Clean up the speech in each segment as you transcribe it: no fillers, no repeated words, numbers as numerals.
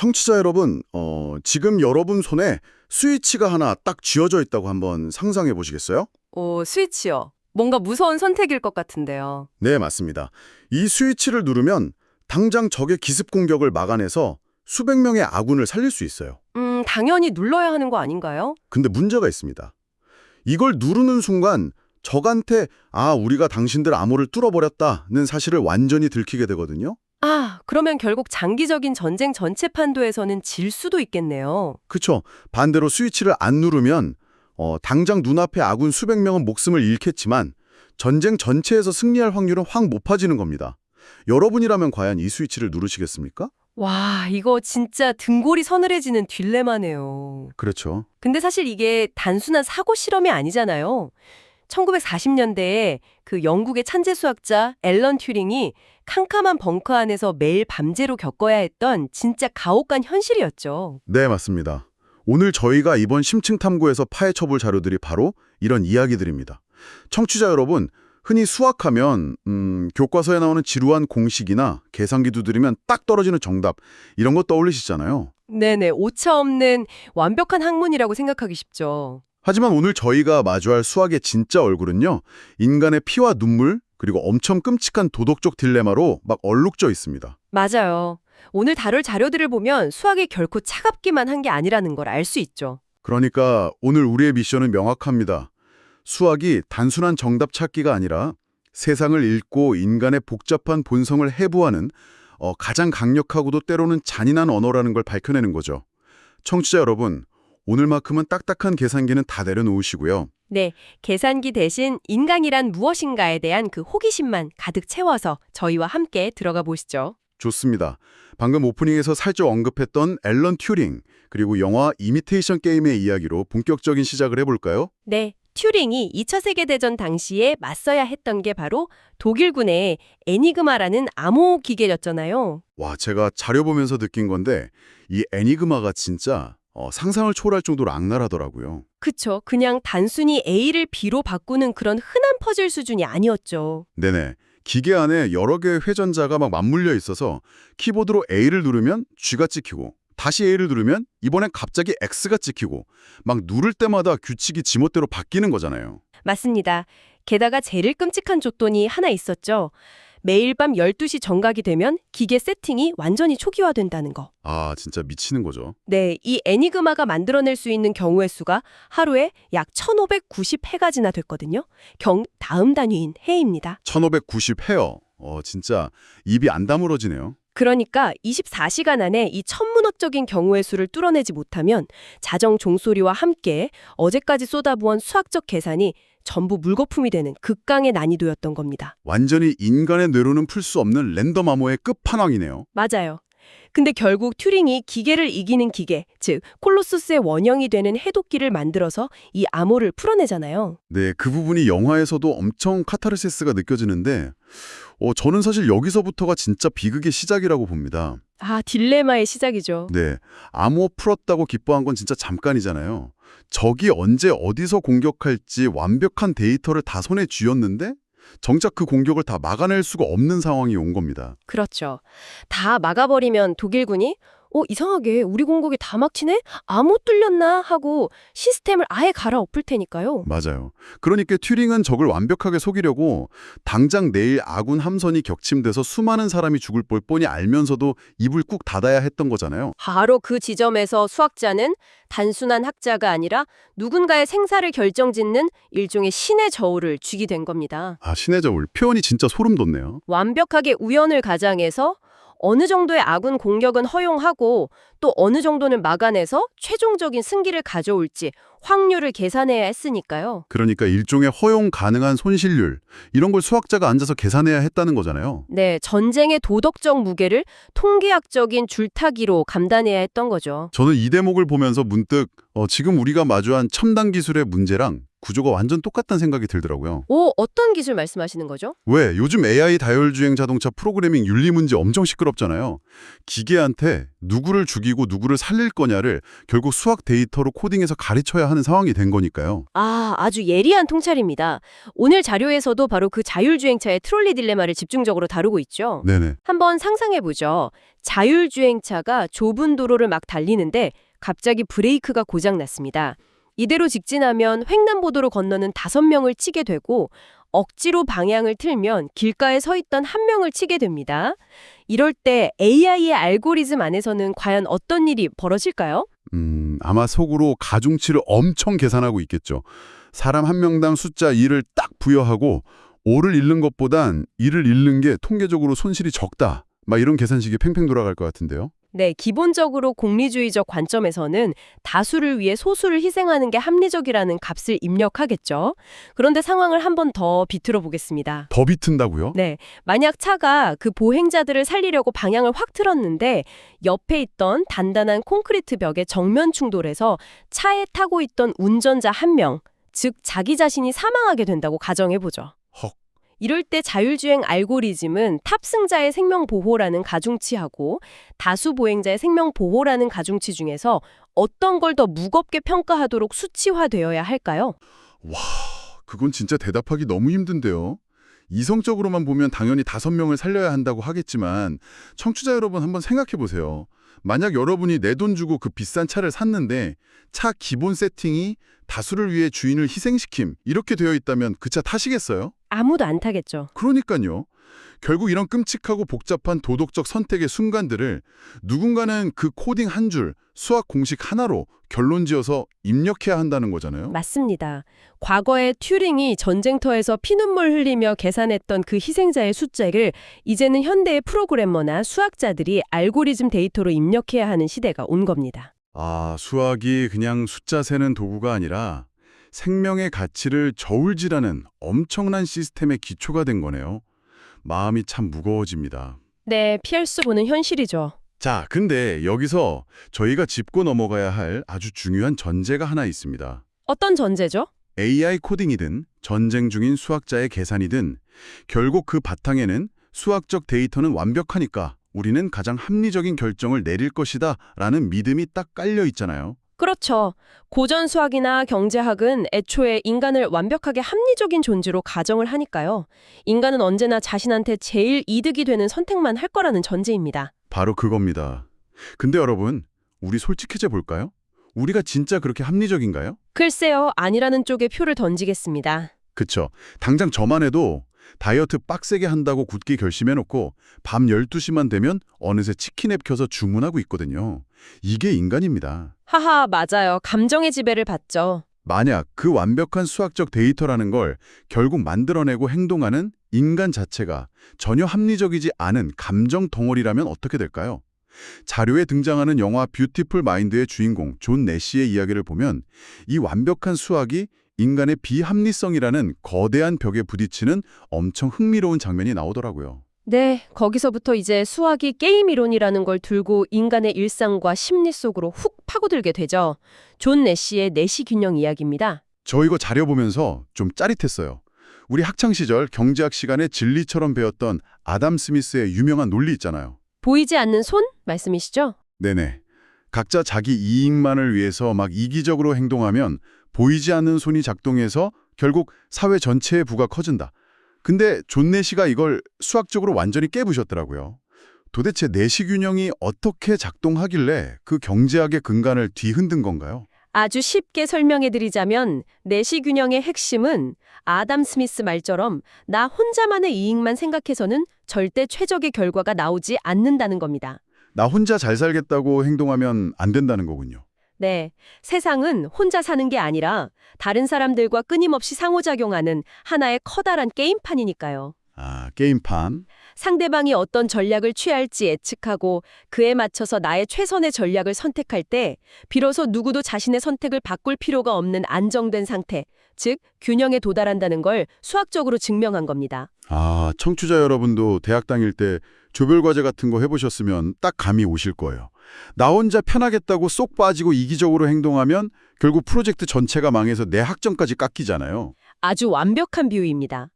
청취자 여러분, 지금 여러분 손에 스위치가 하나 딱 쥐어져 있다고 한번 상상해 보시겠어요? 오, 스위치요. 뭔가 무서운 선택일 것 같은데요. 네, 맞습니다. 이 스위치를 누르면 당장 적의 기습 공격을 막아내서 수백 명의 아군을 살릴 수 있어요. 당연히 눌러야 하는 거 아닌가요? 근데 문제가 있습니다. 이걸 누르는 순간 적한테 우리가 당신들 암호를 뚫어버렸다는 사실을 완전히 들키게 되거든요. 그러면 결국 장기적인 전쟁 전체 판도에서는 질 수도 있겠네요. 그쵸. 반대로 스위치를 안 누르면 당장 눈앞에 아군 수백 명은 목숨을 잃겠지만 전쟁 전체에서 승리할 확률은 확 높아지는 겁니다. 여러분이라면 과연 이 스위치를 누르시겠습니까? 와, 이거 진짜 등골이 서늘해지는 딜레마네요. 그렇죠. 근데 사실 이게 단순한 사고 실험이 아니잖아요. 1940년대에 그 영국의 천재 수학자 앨런 튜링이 캄캄한 벙커 안에서 매일 밤새로 겪어야 했던 진짜 가혹한 현실이었죠. 네, 맞습니다. 오늘 저희가 이번 심층 탐구에서 파헤쳐볼 자료들이 바로 이런 이야기들입니다. 청취자 여러분, 흔히 수학하면 교과서에 나오는 지루한 공식이나 계산기 두드리면 딱 떨어지는 정답 이런 거 떠올리시잖아요. 네네, 오차 없는 완벽한 학문이라고 생각하기 쉽죠. 하지만 오늘 저희가 마주할 수학의 진짜 얼굴은요. 인간의 피와 눈물 그리고 엄청 끔찍한 도덕적 딜레마로 막 얼룩져 있습니다. 맞아요. 오늘 다룰 자료들을 보면 수학이 결코 차갑기만 한 게 아니라는 걸 알 수 있죠. 그러니까 오늘 우리의 미션은 명확합니다. 수학이 단순한 정답 찾기가 아니라 세상을 읽고 인간의 복잡한 본성을 해부하는 가장 강력하고도 때로는 잔인한 언어라는 걸 밝혀내는 거죠. 청취자 여러분, 오늘만큼은 딱딱한 계산기는 다 내려놓으시고요. 네, 계산기 대신 인간이란 무엇인가에 대한 그 호기심만 가득 채워서 저희와 함께 들어가 보시죠. 좋습니다. 방금 오프닝에서 살짝 언급했던 앨런 튜링, 그리고 영화 이미테이션 게임의 이야기로 본격적인 시작을 해볼까요? 네, 튜링이 2차 세계대전 당시에 맞서야 했던 게 바로 독일군의 애니그마라는 암호 기계였잖아요. 와, 제가 자료 보면서 느낀 건데 이 애니그마가 진짜 상상을 초월할 정도로 악랄하더라고요. 그쵸, 그냥 단순히 A를 B로 바꾸는 그런 흔한 퍼즐 수준이 아니었죠. 네네. 기계 안에 여러 개의 회전자가 막 맞물려 있어서 키보드로 A를 누르면 G가 찍히고 다시 A를 누르면 이번엔 갑자기 X가 찍히고 막 누를 때마다 규칙이 지멋대로 바뀌는 거잖아요. 맞습니다. 게다가 제일 끔찍한 조건이 하나 있었죠. 매일 밤 12시 정각이 되면 기계 세팅이 완전히 초기화된다는 거. 진짜 미치는 거죠. 네, 이 애니그마가 만들어낼 수 있는 경우의 수가 하루에 약 1590회가지나 됐거든요. 다음 단위인 해입니다. 1590회요. 진짜 입이 안 다물어지네요. 그러니까 24시간 안에 이 천문학적인 경우의 수를 뚫어내지 못하면 자정 종소리와 함께 어제까지 쏟아부은 수학적 계산이 전부 물거품이 되는 극강의 난이도였던 겁니다. 완전히 인간의 뇌로는 풀 수 없는 랜덤 암호의 끝판왕이네요. 맞아요. 근데 결국 튜링이 기계를 이기는 기계, 즉 콜로소스의 원형이 되는 해독기를 만들어서 이 암호를 풀어내잖아요. 네, 그 부분이 영화에서도 엄청 카타르시스가 느껴지는데 저는 사실 여기서부터가 진짜 비극의 시작이라고 봅니다. 딜레마의 시작이죠. 네, 암호 풀었다고 기뻐한 건 진짜 잠깐이잖아요. 적이 언제 어디서 공격할지 완벽한 데이터를 다 손에 쥐었는데 정작 그 공격을 다 막아낼 수가 없는 상황이 온 겁니다. 그렇죠. 다 막아버리면 독일군이 이상하게 우리 공격이 다 막히네? 암호 뚫렸나? 하고 시스템을 아예 갈아엎을 테니까요. 맞아요. 그러니까 튜링은 적을 완벽하게 속이려고 당장 내일 아군 함선이 격침돼서 수많은 사람이 죽을 뻔히 알면서도 입을 꾹 닫아야 했던 거잖아요. 바로 그 지점에서 수학자는 단순한 학자가 아니라 누군가의 생사를 결정짓는 일종의 신의 저울을 쥐게 된 겁니다. 신의 저울. 표현이 진짜 소름 돋네요. 완벽하게 우연을 가장해서 어느 정도의 아군 공격은 허용하고 또 어느 정도는 막아내서 최종적인 승기를 가져올지 확률을 계산해야 했으니까요. 그러니까 일종의 허용 가능한 손실률, 이런 걸 수학자가 앉아서 계산해야 했다는 거잖아요. 네, 전쟁의 도덕적 무게를 통계학적인 줄타기로 감단해야 했던 거죠. 저는 이 대목을 보면서 문득 지금 우리가 마주한 첨단 기술의 문제랑 구조가 완전 똑같다는 생각이 들더라고요. 오, 어떤 기술 말씀하시는 거죠? 왜? 요즘 AI 다혈주행 자동차 프로그래밍 윤리 문제 엄청 시끄럽잖아요. 기계한테 누구를 죽이고 누구를 살릴 거냐를 결국 수학 데이터로 코딩해서 가르쳐야 하는 상황이 된 거니까요. 아, 아주 예리한 통찰입니다. 오늘 자료에서도 바로 그 자율주행차의 트롤리 딜레마를 집중적으로 다루고 있죠. 네네. 한번 상상해보죠. 자율주행차가 좁은 도로를 막 달리는데 갑자기 브레이크가 고장났습니다. 이대로 직진하면 횡단보도로 건너는 5명을 치게 되고 억지로 방향을 틀면 길가에 서 있던 1명을 치게 됩니다. 이럴 때 AI의 알고리즘 안에서는 과연 어떤 일이 벌어질까요? 아마 속으로 가중치를 엄청 계산하고 있겠죠. 사람 한 명당 숫자 2를 딱 부여하고 5를 잃는 것보단 2를 잃는 게 통계적으로 손실이 적다. 막 이런 계산식이 팽팽 돌아갈 것 같은데요. 네, 기본적으로 공리주의적 관점에서는 다수를 위해 소수를 희생하는 게 합리적이라는 값을 입력하겠죠. 그런데 상황을 한 번 더 비틀어 보겠습니다. 더 비튼다고요? 네, 만약 차가 그 보행자들을 살리려고 방향을 확 틀었는데 옆에 있던 단단한 콘크리트 벽에 정면 충돌해서 차에 타고 있던 운전자 1명, 즉 자기 자신이 사망하게 된다고 가정해보죠. 헉. 이럴 때 자율주행 알고리즘은 탑승자의 생명 보호라는 가중치하고 다수 보행자의 생명 보호라는 가중치 중에서 어떤 걸 더 무겁게 평가하도록 수치화되어야 할까요? 와, 그건 진짜 대답하기 너무 힘든데요. 이성적으로만 보면 당연히 5명을 살려야 한다고 하겠지만 청취자 여러분 한번 생각해 보세요. 만약 여러분이 내 돈 주고 그 비싼 차를 샀는데 차 기본 세팅이 다수를 위해 주인을 희생시킴 이렇게 되어 있다면 그 차 타시겠어요? 아무도 안 타겠죠. 그러니까요. 결국 이런 끔찍하고 복잡한 도덕적 선택의 순간들을 누군가는 그 코딩 한 줄, 수학 공식 하나로 결론지어서 입력해야 한다는 거잖아요. 맞습니다. 과거에 튜링이 전쟁터에서 피눈물 흘리며 계산했던 그 희생자의 숫자를 이제는 현대의 프로그래머나 수학자들이 알고리즘 데이터로 입력해야 하는 시대가 온 겁니다. 아, 수학이 그냥 숫자 세는 도구가 아니라 생명의 가치를 저울질하는 엄청난 시스템의 기초가 된 거네요. 마음이 참 무거워집니다. 네, 피할 수 없는 현실이죠. 자, 근데 여기서 저희가 짚고 넘어가야 할 아주 중요한 전제가 하나 있습니다. 어떤 전제죠? AI 코딩이든 전쟁 중인 수학자의 계산이든 결국 그 바탕에는 수학적 데이터는 완벽하니까 우리는 가장 합리적인 결정을 내릴 것이다 라는 믿음이 딱 깔려 있잖아요. 그렇죠. 고전 수학이나 경제학은 애초에 인간을 완벽하게 합리적인 존재로 가정을 하니까요. 인간은 언제나 자신한테 제일 이득이 되는 선택만 할 거라는 전제입니다. 바로 그겁니다. 근데 여러분, 우리 솔직해져 볼까요? 우리가 진짜 그렇게 합리적인가요? 글쎄요, 아니라는 쪽에 표를 던지겠습니다. 그쵸. 당장 저만 해도 다이어트 빡세게 한다고 굳게 결심해놓고 밤 12시만 되면 어느새 치킨앱 켜서 주문하고 있거든요. 이게 인간입니다. 하하, 맞아요. 감정의 지배를 받죠. 만약 그 완벽한 수학적 데이터라는 걸 결국 만들어내고 행동하는 인간 자체가 전혀 합리적이지 않은 감정 덩어리라면 어떻게 될까요? 자료에 등장하는 영화 뷰티풀 마인드의 주인공 존 내시의 이야기를 보면 이 완벽한 수학이 인간의 비합리성이라는 거대한 벽에 부딪히는 엄청 흥미로운 장면이 나오더라고요. 네, 거기서부터 이제 수학이 게임 이론이라는 걸 들고 인간의 일상과 심리 속으로 훅 파고들게 되죠. 존 내시의 내시 균형 이야기입니다. 저 이거 자료 보면서 좀 짜릿했어요. 우리 학창시절 경제학 시간에 진리처럼 배웠던 아담 스미스의 유명한 논리 있잖아요. 보이지 않는 손? 말씀이시죠? 네네. 각자 자기 이익만을 위해서 막 이기적으로 행동하면 보이지 않는 손이 작동해서 결국 사회 전체의 부가 커진다. 근데 존 내시가 이걸 수학적으로 완전히 깨부셨더라고요. 도대체 내시 균형이 어떻게 작동하길래 그 경제학의 근간을 뒤흔든 건가요? 아주 쉽게 설명해드리자면 내시 균형의 핵심은 아담 스미스 말처럼 나 혼자만의 이익만 생각해서는 절대 최적의 결과가 나오지 않는다는 겁니다. 나 혼자 잘 살겠다고 행동하면 안 된다는 거군요. 네, 세상은 혼자 사는 게 아니라 다른 사람들과 끊임없이 상호작용하는 하나의 커다란 게임판이니까요. 아, 게임판. 상대방이 어떤 전략을 취할지 예측하고 그에 맞춰서 나의 최선의 전략을 선택할 때 비로소 누구도 자신의 선택을 바꿀 필요가 없는 안정된 상태, 즉 균형에 도달한다는 걸 수학적으로 증명한 겁니다. 아, 청취자 여러분도 대학 다닐 때 조별과제 같은 거 해보셨으면 딱 감이 오실 거예요. 나 혼자 편하겠다고 쏙 빠지고 이기적으로 행동하면 결국 프로젝트 전체가 망해서 내 학점까지 깎이잖아요. 아주 완벽한 비유입니다.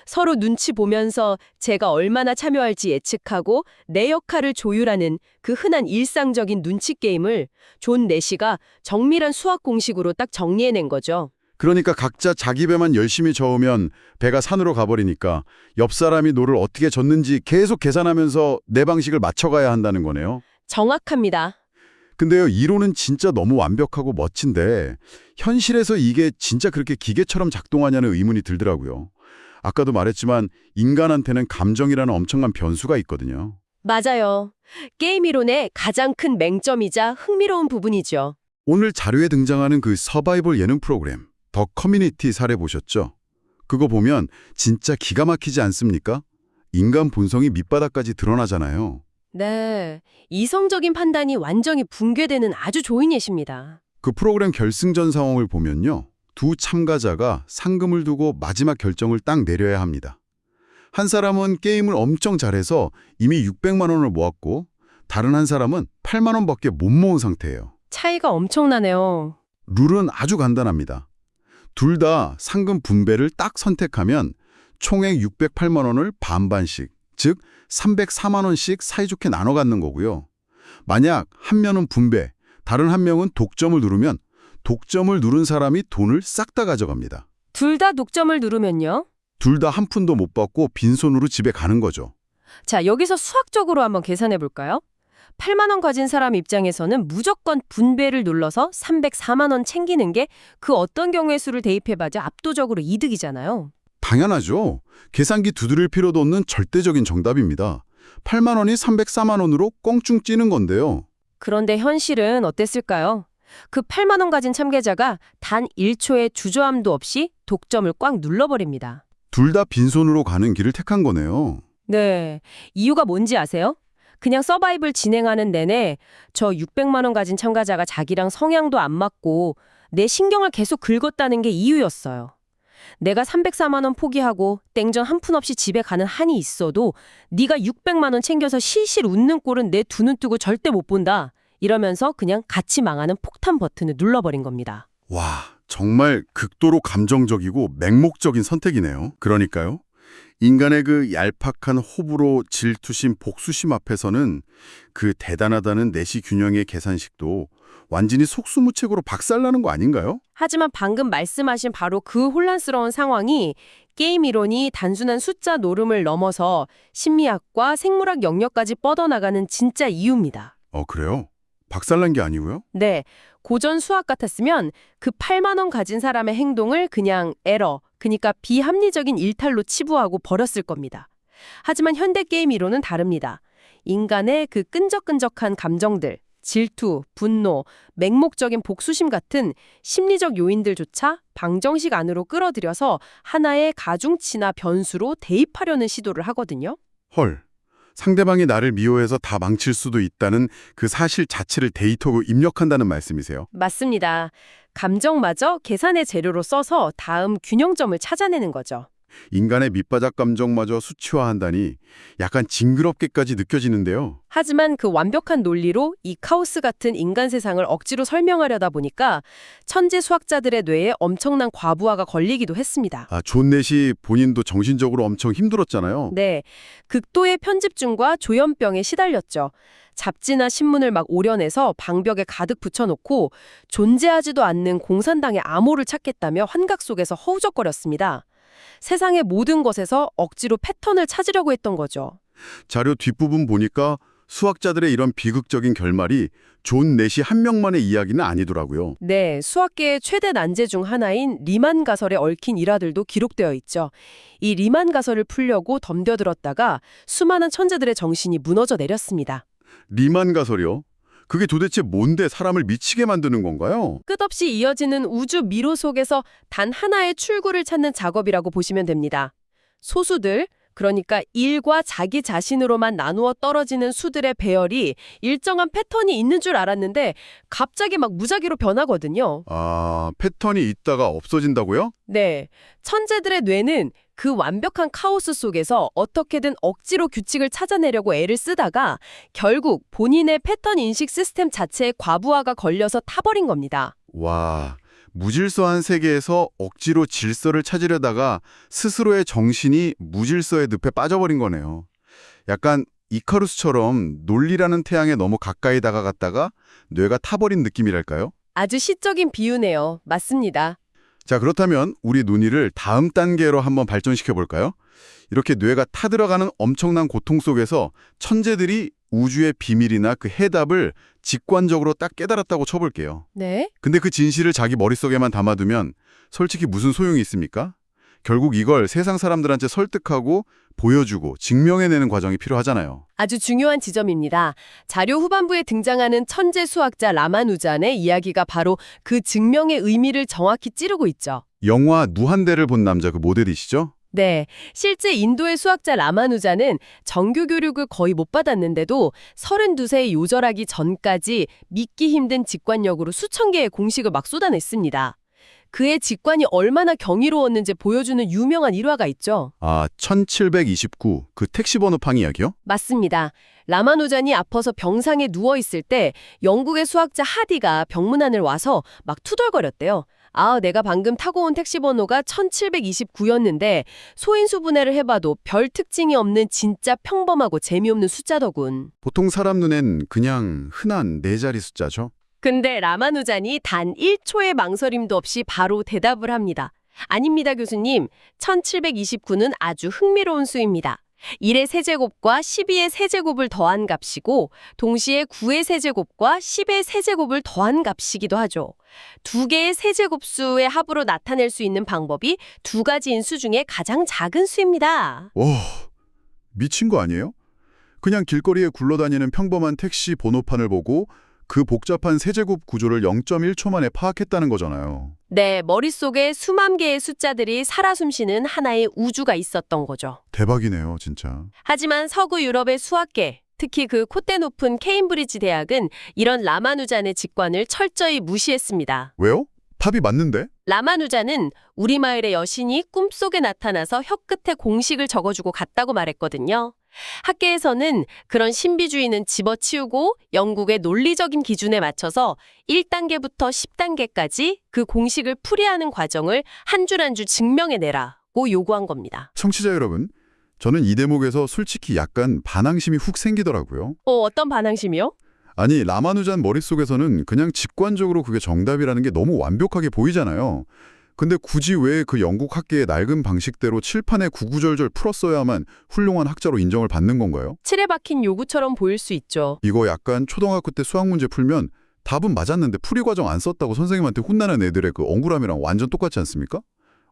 서로 눈치 보면서 제가 얼마나 참여할지 예측하고 내 역할을 조율하는 그 흔한 일상적인 눈치 게임을 존 내시가 정밀한 수학 공식으로 딱 정리해낸 거죠. 그러니까 각자 자기 배만 열심히 저으면 배가 산으로 가버리니까 옆 사람이 노를 어떻게 젓는지 계속 계산하면서 내 방식을 맞춰가야 한다는 거네요. 정확합니다. 근데요, 이론은 진짜 너무 완벽하고 멋진데 현실에서 이게 진짜 그렇게 기계처럼 작동하냐는 의문이 들더라고요. 아까도 말했지만 인간한테는 감정이라는 엄청난 변수가 있거든요. 맞아요. 게임 이론의 가장 큰 맹점이자 흥미로운 부분이죠. 오늘 자료에 등장하는 그 서바이벌 예능 프로그램 더 커뮤니티 사례 보셨죠? 그거 보면 진짜 기가 막히지 않습니까? 인간 본성이 밑바닥까지 드러나잖아요. 네, 이성적인 판단이 완전히 붕괴되는 아주 좋은 예시입니다. 그 프로그램 결승전 상황을 보면요. 두 참가자가 상금을 두고 마지막 결정을 딱 내려야 합니다. 한 사람은 게임을 엄청 잘해서 이미 600만 원을 모았고 다른 한 사람은 8만 원밖에 못 모은 상태예요. 차이가 엄청나네요. 룰은 아주 간단합니다. 둘 다 상금 분배를 딱 선택하면 총액 608만 원을 반반씩, 즉 304만 원씩 사이좋게 나눠 갖는 거고요. 만약 한 명은 분배, 다른 한 명은 독점을 누르면 독점을 누른 사람이 돈을 싹 다 가져갑니다. 둘 다 독점을 누르면요. 둘 다 한 푼도 못 받고 빈손으로 집에 가는 거죠. 자, 여기서 수학적으로 한번 계산해 볼까요? 8만 원 가진 사람 입장에서는 무조건 분배를 눌러서 304만 원 챙기는 게 그 어떤 경우의 수를 대입해봐도 압도적으로 이득이잖아요. 당연하죠. 계산기 두드릴 필요도 없는 절대적인 정답입니다. 8만 원이 304만 원으로 껑충 찌는 건데요. 그런데 현실은 어땠을까요? 그 8만 원 가진 참가자가 단 1초의 주저함도 없이 독점을 꽉 눌러버립니다. 둘 다 빈손으로 가는 길을 택한 거네요. 네, 이유가 뭔지 아세요? 그냥 서바이벌 진행하는 내내 저 600만 원 가진 참가자가 자기랑 성향도 안 맞고 내 신경을 계속 긁었다는 게 이유였어요. 내가 304만 원 포기하고 땡전 한 푼 없이 집에 가는 한이 있어도 네가 600만 원 챙겨서 실실 웃는 꼴은 내 두 눈 뜨고 절대 못 본다. 이러면서 그냥 같이 망하는 폭탄 버튼을 눌러버린 겁니다. 와, 정말 극도로 감정적이고 맹목적인 선택이네요. 그러니까요. 인간의 그 얄팍한 호불호, 질투심, 복수심 앞에서는 그 대단하다는 내시 균형의 계산식도 완전히 속수무책으로 박살나는 거 아닌가요? 하지만 방금 말씀하신 바로 그 혼란스러운 상황이 게임 이론이 단순한 숫자 노름을 넘어서 심리학과 생물학 영역까지 뻗어나가는 진짜 이유입니다. 그래요? 박살난 게 아니고요? 네, 고전 수학 같았으면 그 8만 원 가진 사람의 행동을 그냥 에러, 그러니까 비합리적인 일탈로 치부하고 버렸을 겁니다. 하지만 현대 게임 이론은 다릅니다. 인간의 그 끈적끈적한 감정들, 질투, 분노, 맹목적인 복수심 같은 심리적 요인들조차 방정식 안으로 끌어들여서 하나의 가중치나 변수로 대입하려는 시도를 하거든요. 헐, 상대방이 나를 미워해서 다 망칠 수도 있다는 그 사실 자체를 데이터로 입력한다는 말씀이세요? 맞습니다. 감정마저 계산의 재료로 써서 다음 균형점을 찾아내는 거죠. 인간의 밑바닥 감정마저 수치화한다니 약간 징그럽게까지 느껴지는데요. 하지만 그 완벽한 논리로 이 카오스 같은 인간 세상을 억지로 설명하려다 보니까 천재 수학자들의 뇌에 엄청난 과부하가 걸리기도 했습니다. 존 넷이 본인도 정신적으로 엄청 힘들었잖아요. 네, 극도의 편집증과 조현병에 시달렸죠. 잡지나 신문을 막 오려내서 방벽에 가득 붙여놓고 존재하지도 않는 공산당의 암호를 찾겠다며 환각 속에서 허우적거렸습니다. 세상의 모든 것에서 억지로 패턴을 찾으려고 했던 거죠. 자료 뒷부분 보니까 수학자들의 이런 비극적인 결말이 존 넷이 한 명만의 이야기는 아니더라고요. 네, 수학계의 최대 난제 중 하나인 리만 가설에 얽힌 일화들도 기록되어 있죠. 이 리만 가설을 풀려고 덤벼들었다가 수많은 천재들의 정신이 무너져 내렸습니다. 리만 가설이요? 그게 도대체 뭔데 사람을 미치게 만드는 건가요? 끝없이 이어지는 우주 미로 속에서 단 하나의 출구를 찾는 작업이라고 보시면 됩니다. 소수들, 그러니까 1과 자기 자신으로만 나누어 떨어지는 수들의 배열이 일정한 패턴이 있는 줄 알았는데 갑자기 막 무작위로 변하거든요. 패턴이 있다가 없어진다고요? 네, 천재들의 뇌는 그 완벽한 카오스 속에서 어떻게든 억지로 규칙을 찾아내려고 애를 쓰다가 결국 본인의 패턴 인식 시스템 자체의 과부하가 걸려서 타버린 겁니다. 와, 무질서한 세계에서 억지로 질서를 찾으려다가 스스로의 정신이 무질서의 늪에 빠져버린 거네요. 약간 이카루스처럼 논리라는 태양에 너무 가까이 다가갔다가 뇌가 타버린 느낌이랄까요? 아주 시적인 비유네요. 맞습니다. 자, 그렇다면 우리 논의를 다음 단계로 한번 발전시켜 볼까요? 이렇게 뇌가 타들어가는 엄청난 고통 속에서 천재들이 우주의 비밀이나 그 해답을 직관적으로 딱 깨달았다고 쳐볼게요. 네. 근데 그 진실을 자기 머릿속에만 담아두면 솔직히 무슨 소용이 있습니까? 결국 이걸 세상 사람들한테 설득하고 보여주고 증명해내는 과정이 필요하잖아요. 아주 중요한 지점입니다. 자료 후반부에 등장하는 천재 수학자 라마누잔의 이야기가 바로 그 증명의 의미를 정확히 찌르고 있죠. 영화 무한대를 본 남자 그 모델이시죠? 네, 실제 인도의 수학자 라마누잔은 정규 교육을 거의 못 받았는데도 32세에 요절하기 전까지 믿기 힘든 직관력으로 수천 개의 공식을 막 쏟아냈습니다. 그의 직관이 얼마나 경이로웠는지 보여주는 유명한 일화가 있죠. 아, 1729, 그 택시 번호판 이야기요? 맞습니다. 라마누잔이 아파서 병상에 누워있을 때 영국의 수학자 하디가 병문안을 와서 막 투덜거렸대요. 아, 내가 방금 타고 온 택시 번호가 1729였는데 소인수 분해를 해봐도 별 특징이 없는 진짜 평범하고 재미없는 숫자더군. 보통 사람 눈엔 그냥 흔한 네 자리 숫자죠. 근데 라마누잔이 단 1초의 망설임도 없이 바로 대답을 합니다. 아닙니다, 교수님. 1729는 아주 흥미로운 수입니다. 1의 세제곱과 12의 세제곱을 더한 값이고 동시에 9의 세제곱과 10의 세제곱을 더한 값이기도 하죠. 두 개의 세제곱수의 합으로 나타낼 수 있는 방법이 두 가지인 수 중에 가장 작은 수입니다. 와, 미친 거 아니에요? 그냥 길거리에 굴러다니는 평범한 택시 번호판을 보고 그 복잡한 세제곱 구조를 0.1초 만에 파악했다는 거잖아요. 네, 머릿속에 수만 개의 숫자들이 살아 숨쉬는 하나의 우주가 있었던 거죠. 대박이네요, 진짜. 하지만 서구 유럽의 수학계, 특히 그 콧대 높은 케임브리지 대학은 이런 라마누잔의 직관을 철저히 무시했습니다. 왜요? 답이 맞는데? 라마누잔은 우리 마을의 여신이 꿈속에 나타나서 혀끝에 공식을 적어주고 갔다고 말했거든요. 학계에서는 그런 신비주의는 집어치우고 영국의 논리적인 기준에 맞춰서 1단계부터 10단계까지 그 공식을 풀이하는 과정을 한 줄 한 줄 증명해내라고 요구한 겁니다. 청취자 여러분, 저는 이 대목에서 솔직히 약간 반항심이 훅 생기더라고요. 어떤 반항심이요? 아니, 라마누잔 머릿속에서는 그냥 직관적으로 그게 정답이라는 게 너무 완벽하게 보이잖아요. 근데 굳이 왜 그 영국 학계의 낡은 방식대로 칠판에 구구절절 풀었어야만 훌륭한 학자로 인정을 받는 건가요? 칠에 박힌 요구처럼 보일 수 있죠. 이거 약간 초등학교 때 수학 문제 풀면 답은 맞았는데 풀이 과정 안 썼다고 선생님한테 혼나는 애들의 그 억울함이랑 완전 똑같지 않습니까?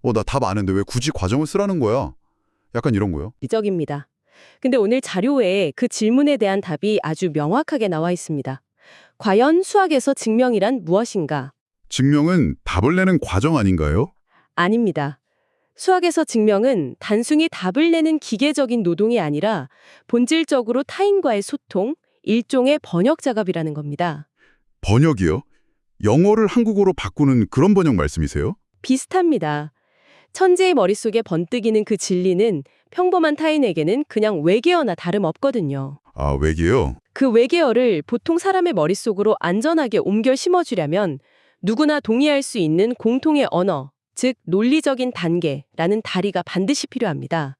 나 답 아는데 왜 굳이 과정을 쓰라는 거야? 약간 이런 거요. 지적입니다. 근데 오늘 자료에 그 질문에 대한 답이 아주 명확하게 나와 있습니다. 과연 수학에서 증명이란 무엇인가? 증명은 답을 내는 과정 아닌가요? 아닙니다. 수학에서 증명은 단순히 답을 내는 기계적인 노동이 아니라 본질적으로 타인과의 소통, 일종의 번역 작업이라는 겁니다. 번역이요? 영어를 한국어로 바꾸는 그런 번역 말씀이세요? 비슷합니다. 천재의 머릿속에 번뜩이는 그 진리는 평범한 타인에게는 그냥 외계어나 다름없거든요. 아, 외계요? 그 외계어를 보통 사람의 머릿속으로 안전하게 옮겨 심어주려면 누구나 동의할 수 있는 공통의 언어, 즉 논리적인 단계라는 다리가 반드시 필요합니다.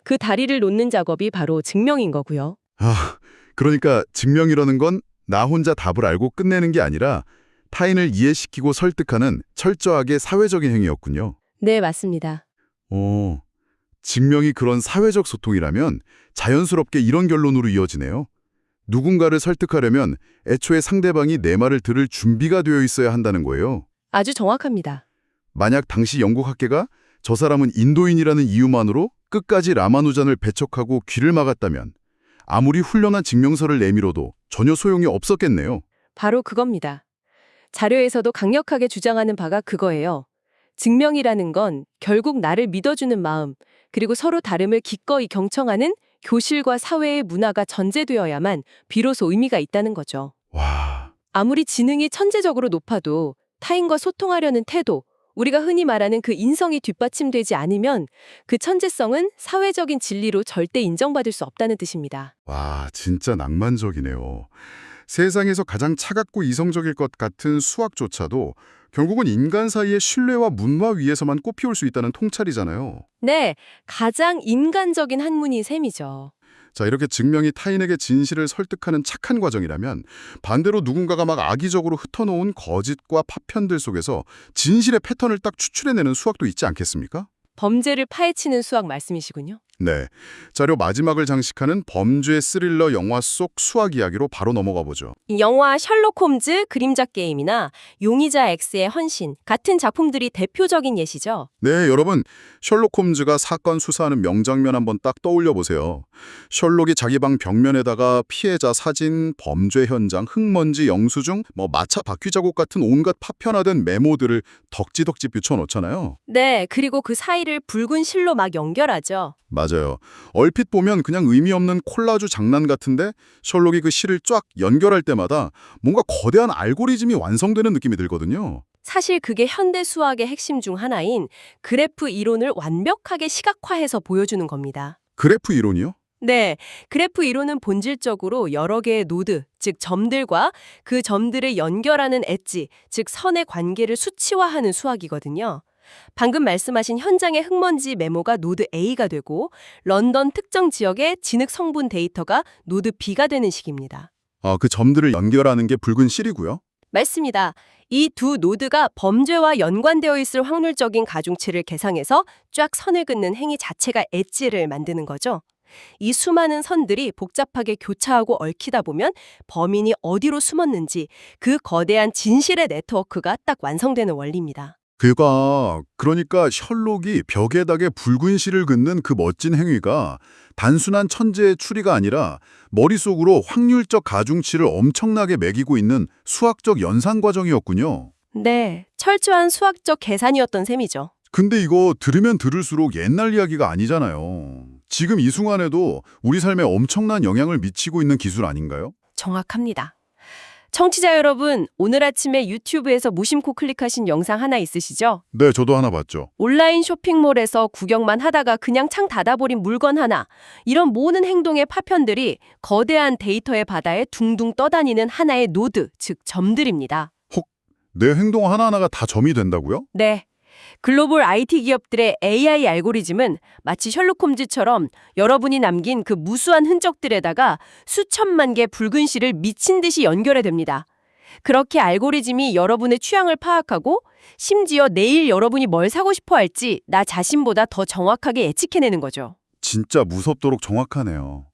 그 다리를 놓는 작업이 바로 증명인 거고요. 아, 그러니까 증명이라는 건 나 혼자 답을 알고 끝내는 게 아니라 타인을 이해시키고 설득하는 철저하게 사회적인 행위였군요. 네, 맞습니다. 증명이 그런 사회적 소통이라면 자연스럽게 이런 결론으로 이어지네요. 누군가를 설득하려면 애초에 상대방이 내 말을 들을 준비가 되어 있어야 한다는 거예요. 아주 정확합니다. 만약 당시 영국 학계가 저 사람은 인도인이라는 이유만으로 끝까지 라마누잔을 배척하고 귀를 막았다면 아무리 훌륭한 증명서를 내밀어도 전혀 소용이 없었겠네요. 바로 그겁니다. 자료에서도 강력하게 주장하는 바가 그거예요. 증명이라는 건 결국 나를 믿어주는 마음, 그리고 서로 다름을 기꺼이 경청하는 교실과 사회의 문화가 전제되어야만 비로소 의미가 있다는 거죠. 와, 아무리 지능이 천재적으로 높아도 타인과 소통하려는 태도, 우리가 흔히 말하는 그 인성이 뒷받침되지 않으면 그 천재성은 사회적인 진리로 절대 인정받을 수 없다는 뜻입니다. 와, 진짜 낭만적이네요. 세상에서 가장 차갑고 이성적일 것 같은 수학조차도 결국은 인간 사이의 신뢰와 문화 위에서만 꽃피울 수 있다는 통찰이잖아요. 네, 가장 인간적인 학문인 셈이죠. 자, 이렇게 증명이 타인에게 진실을 설득하는 착한 과정이라면 반대로 누군가가 막 악의적으로 흩어놓은 거짓과 파편들 속에서 진실의 패턴을 딱 추출해내는 수학도 있지 않겠습니까? 범죄를 파헤치는 수학 말씀이시군요. 네. 자료 마지막을 장식하는 범죄 스릴러 영화 속 수학 이야기로 바로 넘어가 보죠. 이 영화 셜록 홈즈 그림자 게임이나 용의자 X의 헌신 같은 작품들이 대표적인 예시죠. 네, 여러분. 셜록 홈즈가 사건 수사하는 명장면 한번 딱 떠올려 보세요. 셜록이 자기 방 벽면에다가 피해자 사진, 범죄 현장, 흙먼지, 영수증, 마차 바퀴 자국 같은 온갖 파편화된 메모들을 덕지덕지 붙여놓잖아요. 네, 그리고 그 사이를 붉은 실로 막 연결하죠. 맞아요. 얼핏 보면 그냥 의미 없는 콜라주 장난 같은데 셜록이 그 실을 쫙 연결할 때마다 뭔가 거대한 알고리즘이 완성되는 느낌이 들거든요. 사실 그게 현대 수학의 핵심 중 하나인 그래프 이론을 완벽하게 시각화해서 보여주는 겁니다. 그래프 이론이요? 네, 그래프 이론은 본질적으로 여러 개의 노드, 즉 점들과 그 점들을 연결하는 엣지, 즉 선의 관계를 수치화하는 수학이거든요. 방금 말씀하신 현장의 흙먼지 메모가 노드 A가 되고 런던 특정 지역의 진흙 성분 데이터가 노드 B가 되는 식입니다. 아, 그 점들을 연결하는 게 붉은 실이고요. 맞습니다. 이 두 노드가 범죄와 연관되어 있을 확률적인 가중치를 계상해서 쫙 선을 긋는 행위 자체가 엣지를 만드는 거죠. 이 수많은 선들이 복잡하게 교차하고 얽히다 보면 범인이 어디로 숨었는지 그 거대한 진실의 네트워크가 딱 완성되는 원리입니다. 그러니까 셜록이 벽에다가 붉은 실을 긋는 그 멋진 행위가 단순한 천재의 추리가 아니라 머릿속으로 확률적 가중치를 엄청나게 매기고 있는 수학적 연산 과정이었군요. 네, 철저한 수학적 계산이었던 셈이죠. 근데 이거 들으면 들을수록 옛날 이야기가 아니잖아요. 지금 이 순간에도 우리 삶에 엄청난 영향을 미치고 있는 기술 아닌가요? 정확합니다. 청취자 여러분, 오늘 아침에 유튜브에서 무심코 클릭하신 영상 하나 있으시죠? 네, 저도 하나 봤죠. 온라인 쇼핑몰에서 구경만 하다가 그냥 창 닫아버린 물건 하나, 이런 모든 행동의 파편들이 거대한 데이터의 바다에 둥둥 떠다니는 하나의 노드, 즉 점들입니다. 내 행동 하나하나가 다 점이 된다고요? 네. 글로벌 IT 기업들의 AI 알고리즘은 마치 셜록 홈즈처럼 여러분이 남긴 그 무수한 흔적들에다가 수천만 개 붉은 실을 미친 듯이 연결해 됩니다. 그렇게 알고리즘이 여러분의 취향을 파악하고 심지어 내일 여러분이 뭘 사고 싶어 할지 나 자신보다 더 정확하게 예측해내는 거죠. 진짜 무섭도록 정확하네요.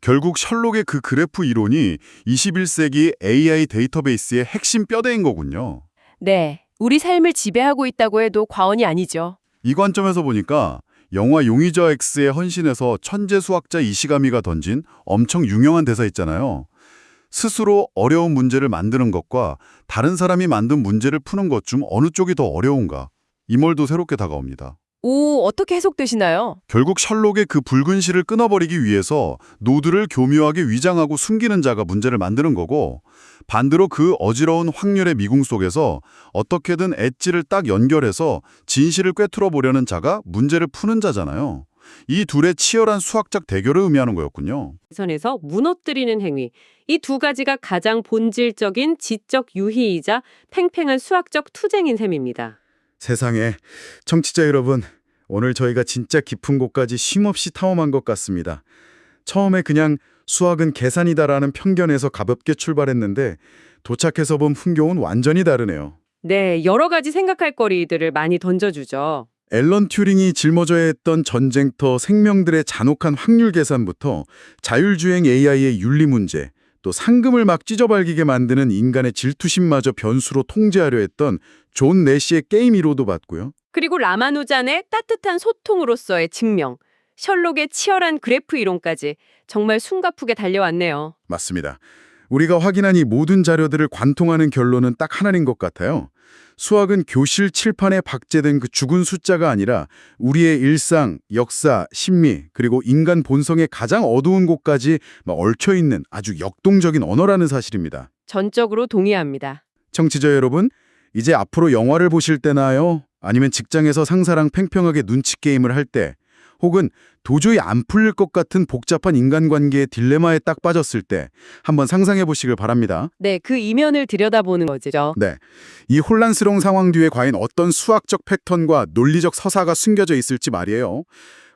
결국 셜록의 그 그래프 이론이 21세기 AI 데이터베이스의 핵심 뼈대인 거군요. 네, 우리 삶을 지배하고 있다고 해도 과언이 아니죠. 이 관점에서 보니까 영화 용의자 X의 헌신에서 천재 수학자 이시가미가 던진 엄청 유명한 대사 있잖아요. 스스로 어려운 문제를 만드는 것과 다른 사람이 만든 문제를 푸는 것 중 어느 쪽이 더 어려운가? 이 말도 새롭게 다가옵니다. 오, 어떻게 해석되시나요? 결국 셜록의 그 붉은 실을 끊어버리기 위해서 노드를 교묘하게 위장하고 숨기는 자가 문제를 만드는 거고, 반대로 그 어지러운 확률의 미궁 속에서 어떻게든 엣지를 딱 연결해서 진실을 꿰뚫어 보려는 자가 문제를 푸는 자잖아요. 이 둘의 치열한 수학적 대결을 의미하는 거였군요. 선에서 무너뜨리는 행위. 이 두 가지가 가장 본질적인 지적 유희이자 팽팽한 수학적 투쟁인 셈입니다. 세상에, 청취자 여러분, 오늘 저희가 진짜 깊은 곳까지 쉼없이 탐험한 것 같습니다. 처음에 그냥 수학은 계산이다라는 편견에서 가볍게 출발했는데 도착해서 본 풍경은 완전히 다르네요. 네, 여러 가지 생각할 거리들을 많이 던져주죠. 앨런 튜링이 짊어져야 했던 전쟁터 생명들의 잔혹한 확률 계산부터 자율주행 AI의 윤리 문제, 또 상금을 막 찢어발기게 만드는 인간의 질투심마저 변수로 통제하려 했던 존 내시의 게임 이론도 봤고요. 그리고 라마누잔의 따뜻한 소통으로서의 증명, 셜록의 치열한 그래프 이론까지 정말 숨가쁘게 달려왔네요. 맞습니다. 우리가 확인한 이 모든 자료들을 관통하는 결론은 딱 하나인 것 같아요. 수학은 교실 칠판에 박제된 그 죽은 숫자가 아니라 우리의 일상, 역사, 심리, 그리고 인간 본성의 가장 어두운 곳까지 얽혀있는 아주 역동적인 언어라는 사실입니다. 전적으로 동의합니다. 청취자 여러분, 이제 앞으로 영화를 보실 때나요? 아니면 직장에서 상사랑 팽팽하게 눈치 게임을 할 때, 혹은 도저히 안 풀릴 것 같은 복잡한 인간관계의 딜레마에 딱 빠졌을 때 한번 상상해 보시길 바랍니다. 네, 그 이면을 들여다보는 거죠. 네, 이 혼란스러운 상황 뒤에 과연 어떤 수학적 패턴과 논리적 서사가 숨겨져 있을지 말이에요.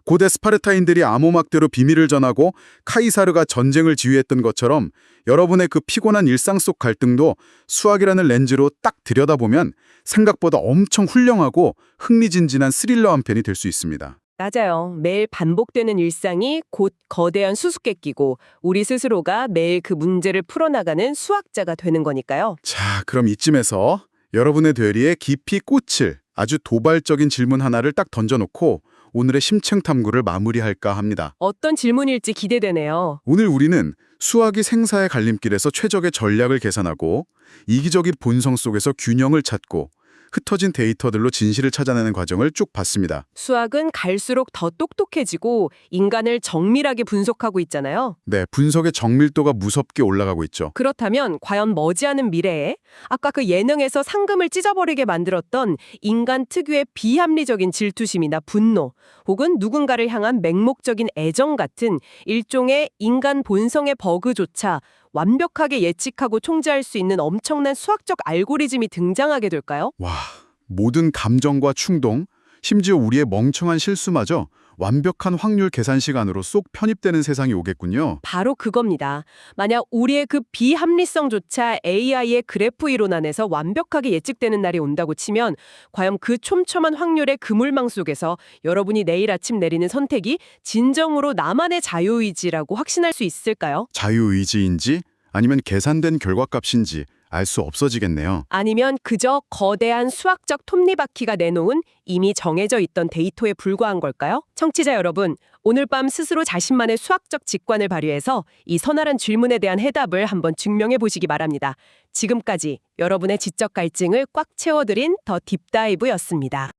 고대 스파르타인들이 암호막대로 비밀을 전하고 카이사르가 전쟁을 지휘했던 것처럼 여러분의 그 피곤한 일상 속 갈등도 수학이라는 렌즈로 딱 들여다보면 생각보다 엄청 훌륭하고 흥미진진한 스릴러 한 편이 될 수 있습니다. 맞아요. 매일 반복되는 일상이 곧 거대한 수수께끼고 우리 스스로가 매일 그 문제를 풀어나가는 수학자가 되는 거니까요. 자, 그럼 이쯤에서 여러분의 되리에 깊이 꽂힐 아주 도발적인 질문 하나를 딱 던져놓고 오늘의 심층 탐구를 마무리할까 합니다. 어떤 질문일지 기대되네요. 오늘 우리는 수학이 생사의 갈림길에서 최적의 전략을 계산하고 이기적인 본성 속에서 균형을 찾고 흩어진 데이터들로 진실을 찾아내는 과정을 쭉 봤습니다. 수학은 갈수록 더 똑똑해지고 인간을 정밀하게 분석하고 있잖아요. 네, 분석의 정밀도가 무섭게 올라가고 있죠. 그렇다면 과연 머지않은 미래에 아까 그 예능에서 상금을 찢어버리게 만들었던 인간 특유의 비합리적인 질투심이나 분노 혹은 누군가를 향한 맹목적인 애정 같은 일종의 인간 본성의 버그조차 완벽하게 예측하고 통제할 수 있는 엄청난 수학적 알고리즘이 등장하게 될까요? 와, 모든 감정과 충동, 심지어 우리의 멍청한 실수마저 완벽한 확률 계산 시간으로 쏙 편입되는 세상이 오겠군요. 바로 그겁니다. 만약 우리의 그 비합리성조차 AI의 그래프 이론 안에서 완벽하게 예측되는 날이 온다고 치면 과연 그 촘촘한 확률의 그물망 속에서 여러분이 내일 아침 내리는 선택이 진정으로 나만의 자유의지라고 확신할 수 있을까요? 자유의지인지 아니면 계산된 결과값인지 알 수 없어지겠네요. 아니면 그저 거대한 수학적 톱니바퀴가 내놓은 이미 정해져 있던 데이터에 불과한 걸까요? 청취자 여러분, 오늘 밤 스스로 자신만의 수학적 직관을 발휘해서 이 서늘한 질문에 대한 해답을 한번 증명해 보시기 바랍니다. 지금까지 여러분의 지적 갈증을 꽉 채워드린 더 딥다이브였습니다.